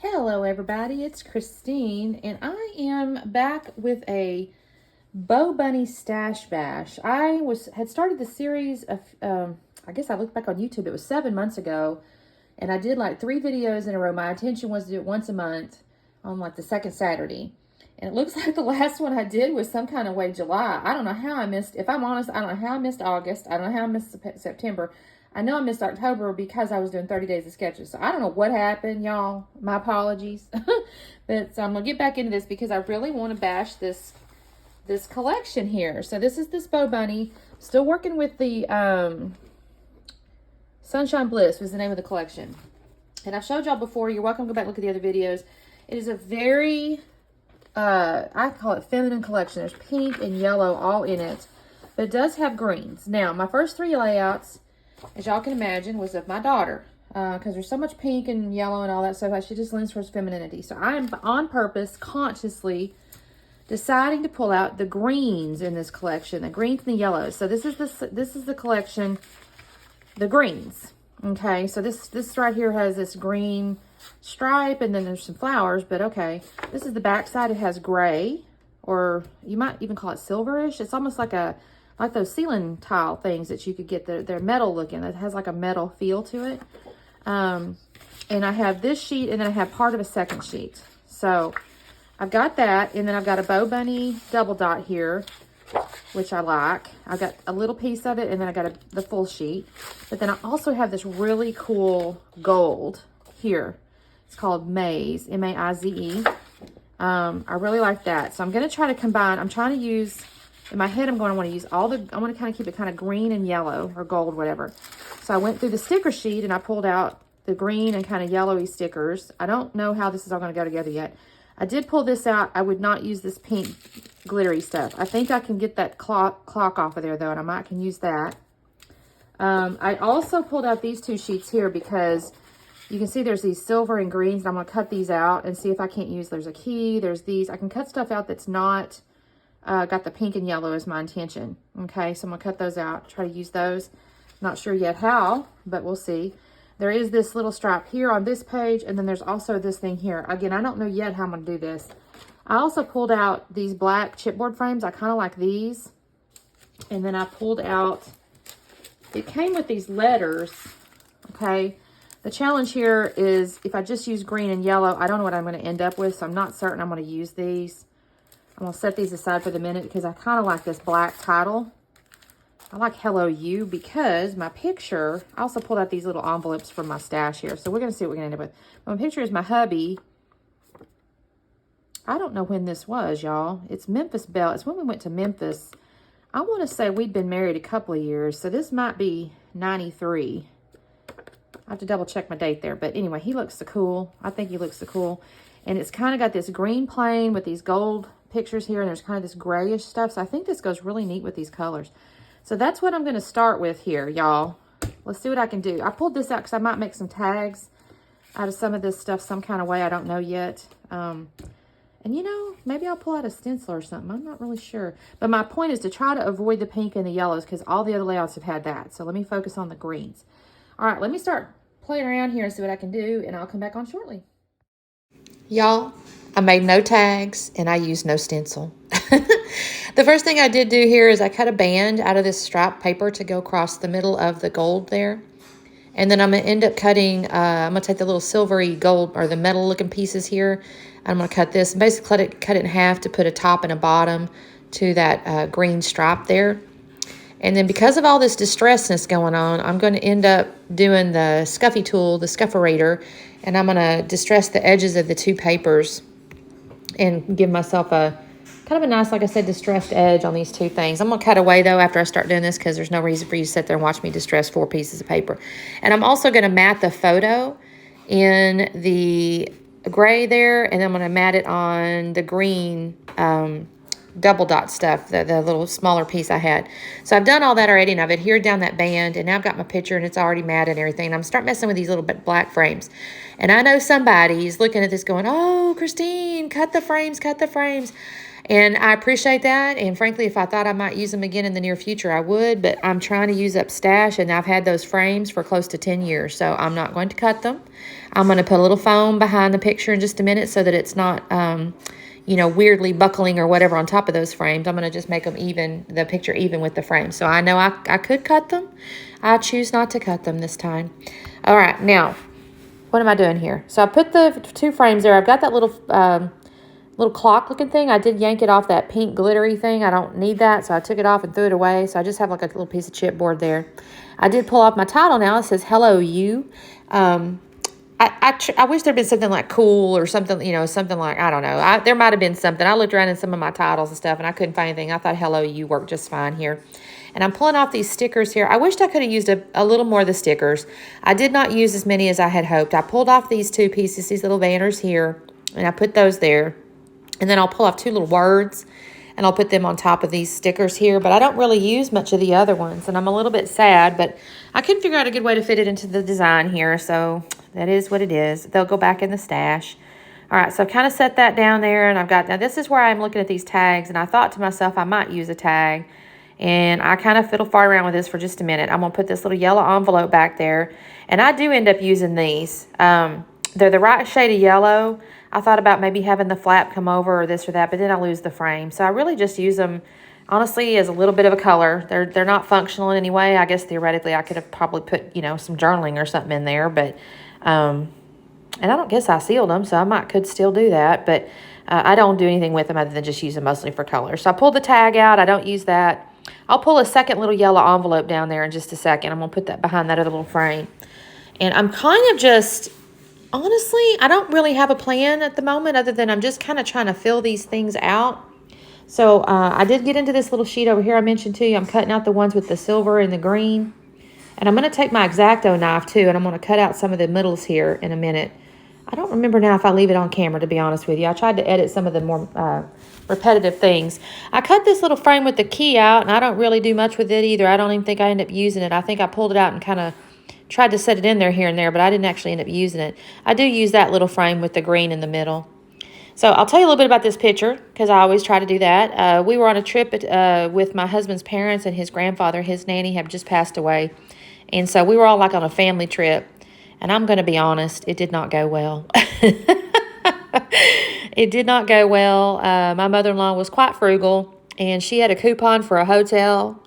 Hello everybody, it's Christine and I am back with a BoBunny stash bash. I had started the series of, I guess I looked back on YouTube, it was 7 months ago, and I did like 3 videos in a row. My intention was to do it once a month on like the second Saturday. And it looks like the last one I did was some kind of way July. I don't know how I missed, if I'm honest, I don't know how I missed August. I don't know how I missed September. I know I missed October because I was doing 30 days of sketches. So I don't know what happened, y'all. My apologies. But so I'm going to get back into this because I really want to bash this collection here. So this is this BoBunny. Still working with the Sunshine Bliss was the name of the collection. And I've showed y'all before. You're welcome to go back and look at the other videos. It is a very, I call it feminine collection. There's pink and yellow all in it. But it does have greens. Now, my first 3 layouts, as y'all can imagine, was of my daughter. Because there's so much pink and yellow and all that stuff. She just leans towards femininity. So I am on purpose, consciously, deciding to pull out the greens in this collection. The greens and the yellows. So this is the collection, the greens. Okay, so this right here has this green stripe, and then there's some flowers, but okay. This is the back side. It has gray, or you might even call it silverish. It's almost like those ceiling tile things that you could get. They're metal looking. It has like a metal feel to it. And I have this sheet, and then I have part of a second sheet. So I've got that, and then I've got a BoBunny double dot here, which I like. I've got a little piece of it, and then I got the full sheet. But then I also have this really cool gold here. It's called Maize, M-A-I-Z-E. I really like that. So I'm going to try to combine. I'm trying to use, in my head, I want to use I want to kind of keep it kind of green and yellow, or gold, whatever. So I went through the sticker sheet, and I pulled out the green and kind of yellowy stickers. I don't know how this is all going to go together yet. I did pull this out. I would not use this pink glittery stuff. I think I can get that clock off of there, though, and I might can use that. I also pulled out these 2 sheets here because you can see there's these silver and greens, and I'm going to cut these out and see if I can't use, there's a key, there's these. I can cut stuff out that's not got the pink and yellow as my intention. Okay, so I'm going to cut those out, try to use those. Not sure yet how, but we'll see. There is this little stripe here on this page, and then there's also this thing here. Again, I don't know yet how I'm going to do this. I also pulled out these black chipboard frames. I kind of like these. And then I pulled out, it came with these letters, okay? The challenge here is if I just use green and yellow, I don't know what I'm going to end up with, so I'm not certain I'm going to use these. I'm going to set these aside for the minute because I kind of like this black title. I like Hello You because my picture, I also pulled out these little envelopes from my stash here. So we're going to see what we're going to end up with. My picture is my hubby. I don't know when this was, y'all. It's Memphis Belle. It's when we went to Memphis. I want to say we'd been married a couple of years. So this might be 93. I have to double check my date there. But anyway, he looks so cool. I think he looks so cool. And it's kind of got this green plane with these gold pictures here. And there's kind of this grayish stuff. So I think this goes really neat with these colors. So that's what I'm going to start with here, y'all. Let's see what I can do. I pulled this out because I might make some tags out of some of this stuff some kind of way. I don't know yet. And, you know, maybe I'll pull out a stencil or something. I'm not really sure. But my point is to try to avoid the pink and the yellows because all the other layouts have had that. So let me focus on the greens. All right, let me start playing around here and see what I can do, and I'll come back on shortly. Y'all, I made no tags, and I used no stencil. The first thing I did do here is I cut a band out of this striped paper to go across the middle of the gold there. And then I'm going to end up cutting, I'm going to take the little silvery gold or the metal looking pieces here. I'm going to cut this, basically cut it in half to put a top and a bottom to that green stripe there. And then because of all this distressedness going on, I'm going to end up doing the scuffy tool, the scufferator, and I'm going to distress the edges of the 2 papers and give myself a kind of a nice, like I said, distressed edge on these 2 things. I'm going to cut away, though, after I start doing this because there's no reason for you to sit there and watch me distress 4 pieces of paper. And I'm also going to mat the photo in the gray there, and I'm going to mat it on the green double dot stuff, the little smaller piece I had. So I've done all that already, and I've adhered down that band, and now I've got my picture, and it's already matted and everything. And I'm starting messing with these little black frames. And I know somebody's looking at this going, oh, Christine, cut the frames, cut the frames. And I appreciate that. And frankly, if I thought I might use them again in the near future, I would. But I'm trying to use up stash, and I've had those frames for close to 10 years. So I'm not going to cut them. I'm going to put a little foam behind the picture in just a minute so that it's not, you know, weirdly buckling or whatever on top of those frames. I'm going to just make them even, the picture even with the frame. So I know I could cut them. I choose not to cut them this time. All right, now, what am I doing here? So I put the 2 frames there. I've got that little clock looking thing. I did yank it off that pink glittery thing. I don't need that, so I took it off and threw it away. So I just have like a little piece of chipboard there. I did pull off my title now. It says, hello, you. I wish there'd been something like cool or something, you know, something like, I don't know. There might have been something. I looked around in some of my titles and stuff, and I couldn't find anything. I thought hello, you worked just fine here. And I'm pulling off these stickers here. I wished I could have used a little more of the stickers. I did not use as many as I had hoped. I pulled off these 2 pieces, these little banners here, and I put those there. And then I'll pull off 2 little words, and I'll put them on top of these stickers here. But I don't really use much of the other ones, and I'm a little bit sad. But I couldn't figure out a good way to fit it into the design here, so that is what it is. They'll go back in the stash. All right, so I've kind of set that down there, and I've got, now this is where I'm looking at these tags, and I thought to myself I might use a tag. And I kind of fiddle-fart around with this for just a minute. I'm going to put this little yellow envelope back there. And I do end up using these. They're the right shade of yellow. I thought about maybe having the flap come over or this or that, but then I lose the frame. So I really just use them, honestly, as a little bit of a color. They're not functional in any way. I guess theoretically I could have probably put, you know, some journaling or something in there. But, and I don't guess I sealed them, so could still do that. But I don't do anything with them other than just use them mostly for color. So I pulled the tag out. I don't use that. I'll pull a second little yellow envelope down there in just a second. I'm going to put that behind that other little frame. And I'm kind of just, honestly, I don't really have a plan at the moment other than I'm just kind of trying to fill these things out. So I did get into this little sheet over here I mentioned to you. I'm cutting out the ones with the silver and the green. And I'm going to take my X-Acto knife too, and I'm going to cut out some of the middles here in a minute. I don't remember now if I leave it on camera, to be honest with you. I tried to edit some of the more repetitive things. I cut this little frame with the key out, and I don't really do much with it either. I don't even think I end up using it. I think I pulled it out and kind of tried to set it in there here and there, but I didn't actually end up using it. I do use that little frame with the green in the middle. So I'll tell you a little bit about this picture, because I always try to do that. We were on a trip with my husband's parents and his grandfather. His nanny had just passed away. And so we were all like on a family trip. And I'm going to be honest, it did not go well. It did not go well. My mother-in-law was quite frugal, and she had a coupon for a hotel.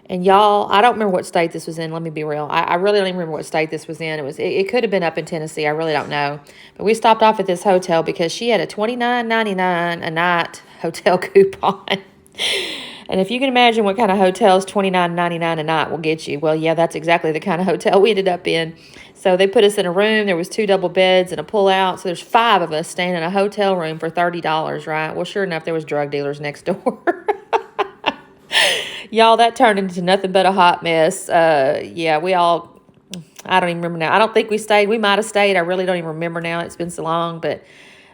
And y'all, I don't remember what state this was in. Let me be real. I really don't even remember what state this was in. It could have been up in Tennessee. I really don't know. But we stopped off at this hotel because she had a $29.99 a night hotel coupon. And if you can imagine what kind of hotels $29.99 a night will get you, well, yeah, that's exactly the kind of hotel we ended up in. So they put us in a room. There was 2 double beds and a pull-out. So there's 5 of us staying in a hotel room for $30, right? Well, sure enough, there was drug dealers next door. Y'all, that turned into nothing but a hot mess. Yeah, we all, I don't even remember now. I don't think we stayed. We might have stayed. I really don't even remember now. It's been so long. But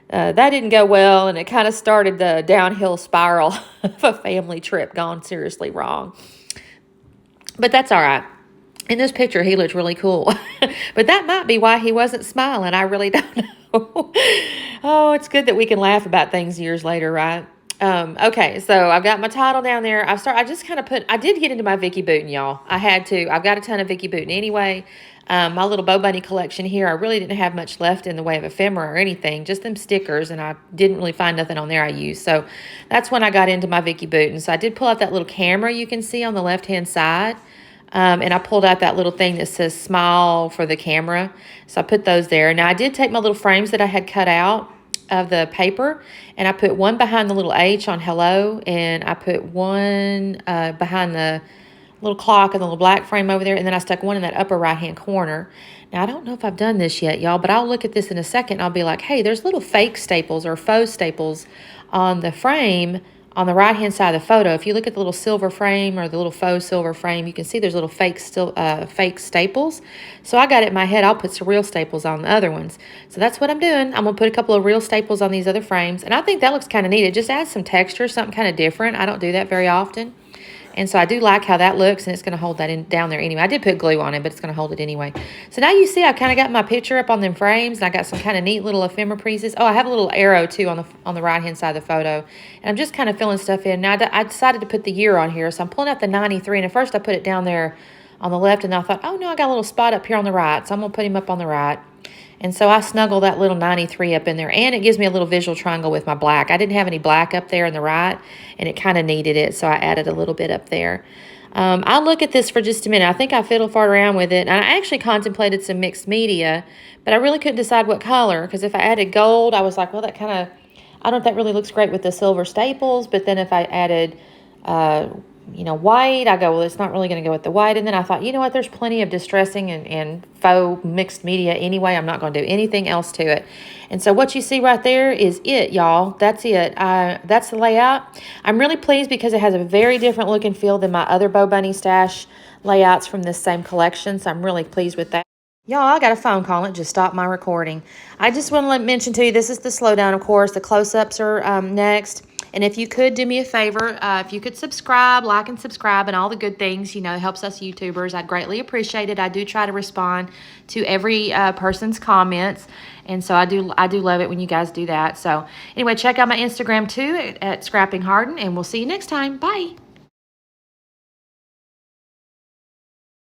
that didn't go well, and it kind of started the downhill spiral of a family trip gone seriously wrong. But that's all right. In this picture, he looked really cool. But that might be why he wasn't smiling. I really don't know. Oh, it's good that we can laugh about things years later, right? Okay, so I've got my title down there. I did get into my Vicky Booten, y'all. I had to. I've got a ton of Vicky Booten anyway. My little BoBunny collection here, I really didn't have much left in the way of ephemera or anything, just them stickers, and I didn't really find nothing on there I used. So that's when I got into my Vicky Booten. So I did pull out that little camera you can see on the left-hand side. And I pulled out that little thing that says smile for the camera. So I put those there. Now, I did take my little frames that I had cut out of the paper, and I put one behind the little H on hello, and I put one behind the little clock and the little black frame over there, and then I stuck one in that upper right-hand corner. Now, I don't know if I've done this yet, y'all, but I'll look at this in a second, and I'll be like, hey, there's little fake staples or faux staples on the frame on the right-hand side of the photo. If you look at the little silver frame or the little faux silver frame, you can see there's little fake staples. So I got it in my head, I'll put some real staples on the other ones. So that's what I'm doing. I'm going to put a couple of real staples on these other frames. And I think that looks kind of neat. It just adds some texture, something kind of different. I don't do that very often. And so I do like how that looks, and it's going to hold that down there anyway. I did put glue on it, but it's going to hold it anyway. So now you see I kind of got my picture up on them frames, and I got some kind of neat little ephemera pieces. Oh, I have a little arrow too on the right-hand side of the photo. And I'm just kind of filling stuff in. Now I decided to put the year on here, so I'm pulling out the 93, and at first I put it down there on the left, and I thought, oh no, I got a little spot up here on the right, so I'm going to put him up on the right. And so I snuggle that little 93 up in there, and it gives me a little visual triangle with my black. I didn't have any black up there in the right, and it kind of needed it, so I added a little bit up there. I'll look at this for just a minute. I think I fiddle-fart around with it, and I actually contemplated some mixed media, but I really couldn't decide what color, because if I added gold, I was like, well, that kind of, I don't know if that really looks great with the silver staples, but then if I added white, I go, well, it's not really going to go with the white. And then I thought, you know what, there's plenty of distressing and faux mixed media anyway. I'm not going to do anything else to it. And so what you see right there is it, y'all. That's it. That's the layout. I'm really pleased because it has a very different look and feel than my other BoBunny stash layouts from this same collection. So I'm really pleased with that. Y'all, I got a phone call. It just stopped my recording. I just want to mention to you, this is the slowdown, of course. The close-ups are next. And if you could do me a favor, if you could subscribe, like and subscribe, and all the good things, it helps us YouTubers. I'd greatly appreciate it. I do try to respond to every person's comments, and so I do love it when you guys do that. So anyway, check out my Instagram too at Scrapping Harden, and we'll see you next time. Bye.